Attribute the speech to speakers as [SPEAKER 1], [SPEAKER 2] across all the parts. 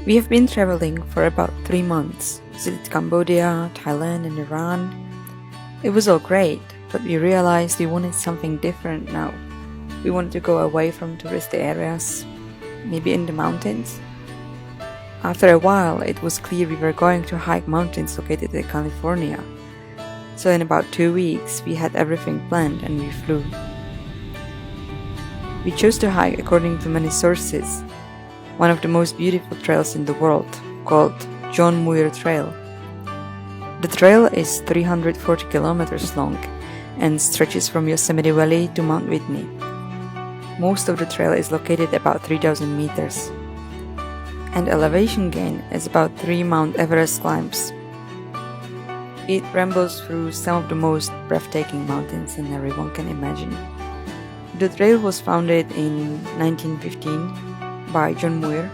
[SPEAKER 1] We have been traveling for about 3 months, visited Cambodia, Thailand and Iran. It was all great, but we realized we wanted something different now. We wanted to go away from touristy areas, maybe in the mountains. After a while, it was clear we were going to hike mountains located in California. So in about 2 weeks, we had everything planned and we flew. We chose to hike according to many sources, one of the most beautiful trails in the world, called John Muir Trail. The trail is 340 kilometers long and stretches from Yosemite Valley to Mount Whitney. Most of the trail is located about 3,000 meters, and elevation gain is about 3 Mount Everest climbs. It rambles through some of the most breathtaking mountains than everyone can imagine. The trail was founded in 1915 by John Muir,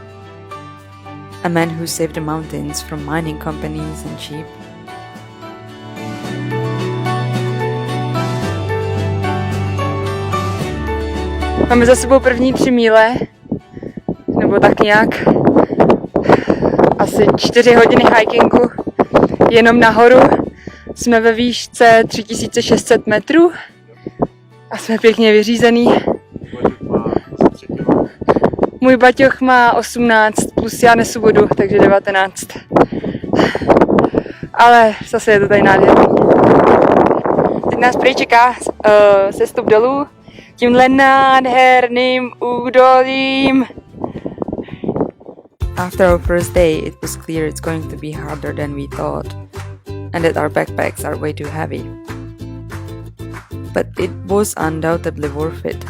[SPEAKER 1] a man who saved the mountains from mining companies and sheep. Máme za sebou první 3 míle, nebo tak nějak. Asi 4 hodiny hikingu, jenom nahoru. Jsme ve výšce 3600 metrů a jsme pěkně vyřízený. Můj baťoch má 18, plus já nesu vodu, takže 19. Ale zase je to tady nádherný. Teď nás prý čeká sestup dolů tímhle nádherným údolím. After our first day, it was clear it's going to be harder than we thought, and that our backpacks are way too heavy. But it was undoubtedly worth it.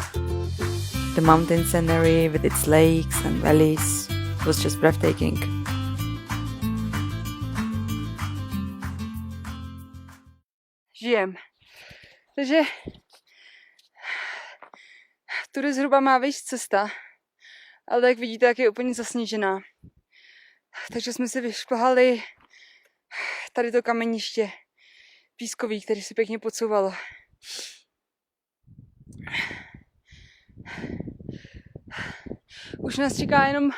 [SPEAKER 1] The mountain scenery with its lakes and valleys was just breathtaking. Žijem. Takže tudy zhruba má výš cesta, ale jak vidíte, jak je úplně zasněžená. Takže jsme si vyšplhali tady to kameniště pískový, který se pěkně podsouvalo. Už nás čeká jenom,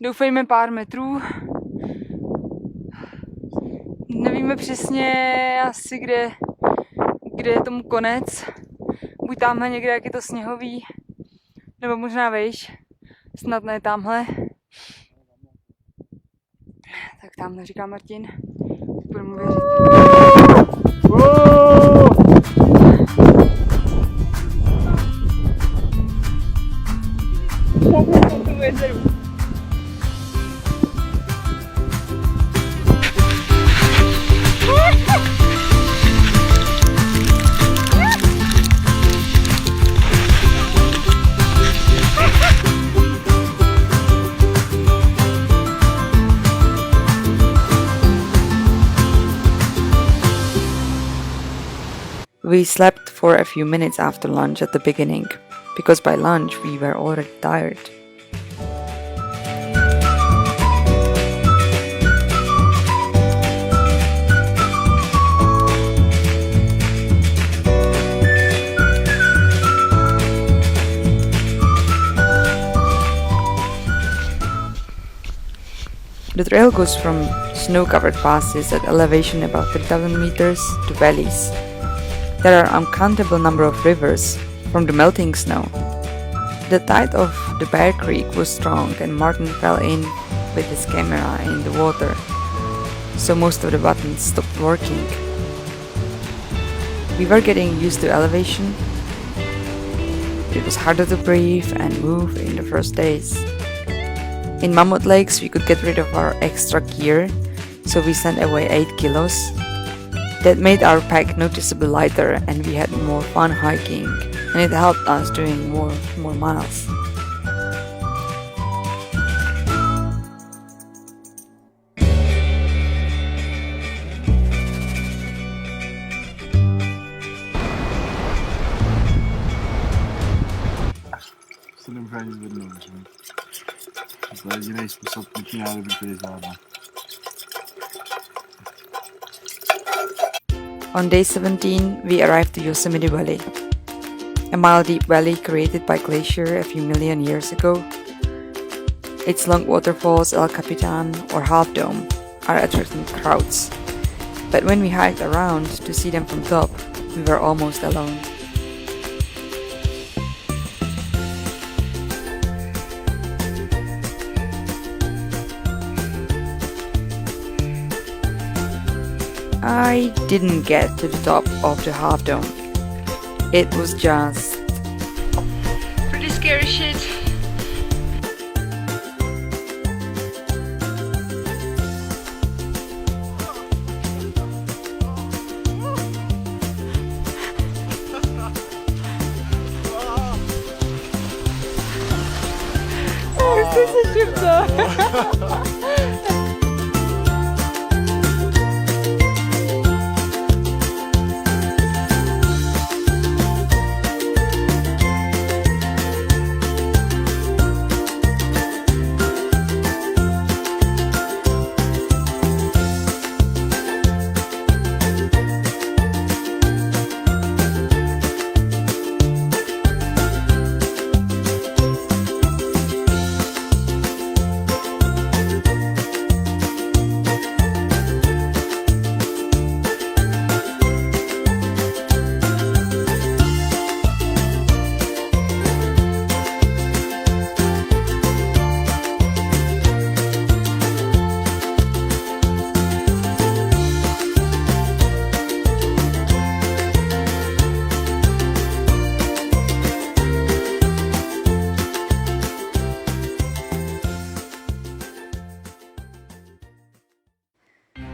[SPEAKER 1] doufejme, pár metrů. Nevíme přesně asi, kde je tomu konec. Buď tamhle někde, jak je to sněhový, nebo možná vejš. Snad ne tamhle. Tak tamhle, říká Martin. Budu mu věřit. We slept for a few minutes after lunch at the beginning, because by lunch we were already tired. The trail goes from snow-covered passes at elevation about 3,000 meters to valleys. There are uncountable number of rivers from the melting snow. The tide of the Bear Creek was strong and Martin fell in with his camera in the water, so most of the buttons stopped working. We were getting used to elevation. It was harder to breathe and move in the first days. In Mammoth Lakes we could get rid of our extra gear, so we sent away 8 kilos. That made our pack noticeably lighter and we had more fun hiking, and it helped us doing more miles.
[SPEAKER 2] Se nemůže ani zvednout, že? To je jediný způsob, jaký já dobrý tady zvládnu.
[SPEAKER 1] On day 17, we arrived to Yosemite Valley, a mile-deep valley created by glacier a few million years ago. Its long waterfalls, El Capitan or Half Dome, are attracting crowds. But when we hiked around to see them from top, we were almost alone. I didn't get to the top of the Half Dome. It was just pretty scary shit.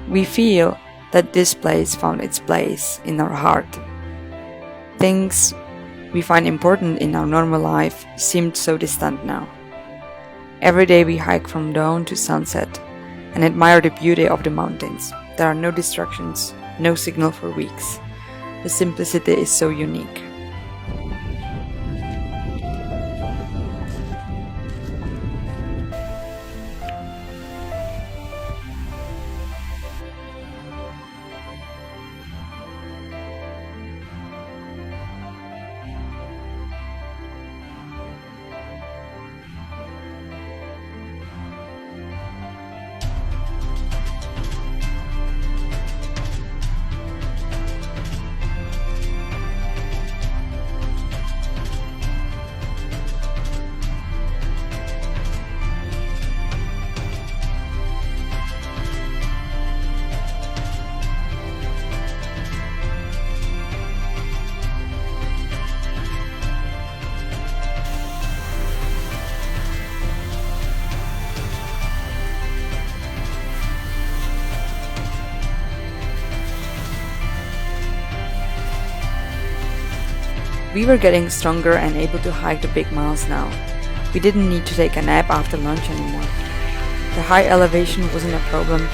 [SPEAKER 1] We feel that this place found its place in our heart. Things we find important in our normal life seemed so distant now. Every day we hike from dawn to sunset and admire the beauty of the mountains. There are no distractions, no signal for weeks. The simplicity is so unique. We were getting stronger and able to hike the big miles now. We didn't need to take a nap after lunch anymore. The high elevation wasn't a problem.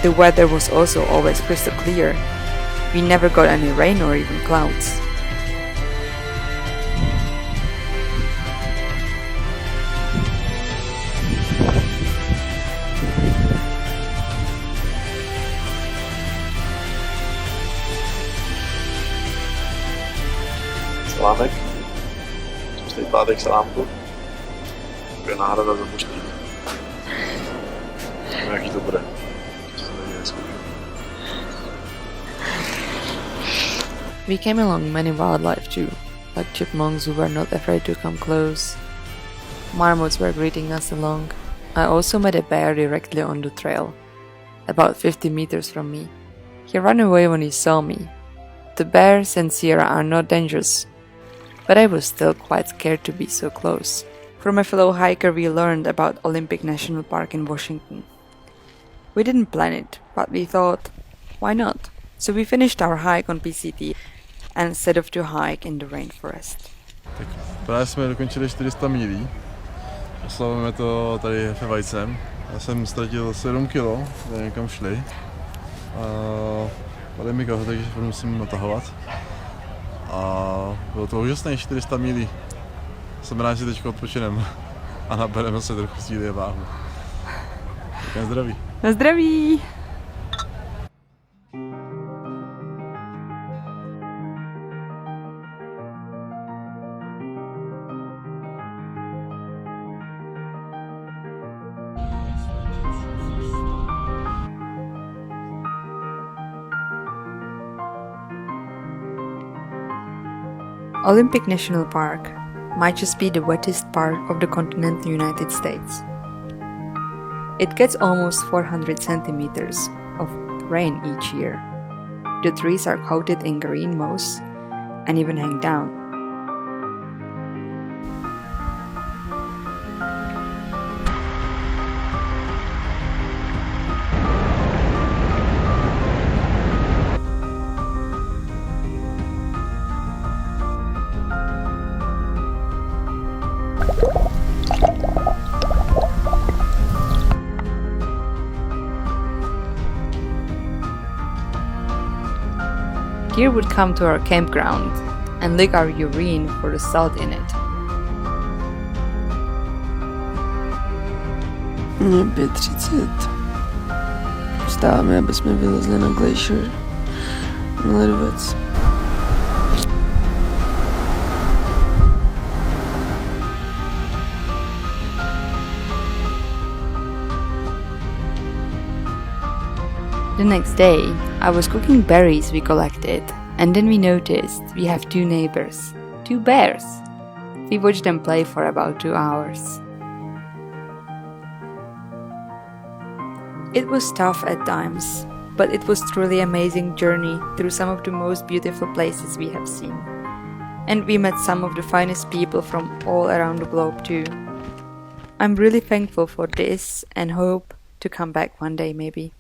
[SPEAKER 1] The weather was also always crystal clear. We never got any rain or even clouds.
[SPEAKER 2] Salámek. Čtvrtý pátek salámku. To je náhrada za poštík. Jaký to bude.
[SPEAKER 1] We came along many wildlife too, like chipmunks who were not afraid to come close. Marmots were greeting us along. I also met a bear directly on the trail, about 50 meters from me. He ran away when he saw me. The bears and Sierra are not dangerous, but I was still quite scared to be so close. From a fellow hiker we learned about Olympic National Park in Washington. We didn't plan it, but we thought, why not? So we finished our hike on PCT and set off to hike in the rainforest.
[SPEAKER 2] Tak právě jsme dokončili 400 mílí. Oslavujeme to tady fevajcem. Já jsem ztratil 7 kilo, kde někam šli. Padej mi koho, takže musím natahovat. A bylo to úžasné, 400 mílí. Jsem rád, že teď odpočinem a nabereme se trochu síly a váhu. Tak na zdraví.
[SPEAKER 1] Na zdraví! Olympic National Park might just be the wettest part of the continental United States. It gets almost 400 centimeters of rain each year. The trees are coated in green moss and even hang down. Gear would come to our campground and lick our urine for the salt in it.
[SPEAKER 3] Je 5:30. Vstáváme, aby jsme vylezli na glacier, na ledovec.
[SPEAKER 1] The next day, I was cooking berries we collected, and then we noticed we have two neighbors, two bears. We watched them play for about 2 hours. It was tough at times, but it was truly amazing journey through some of the most beautiful places we have seen. And we met some of the finest people from all around the globe too. I'm really thankful for this and hope to come back one day maybe.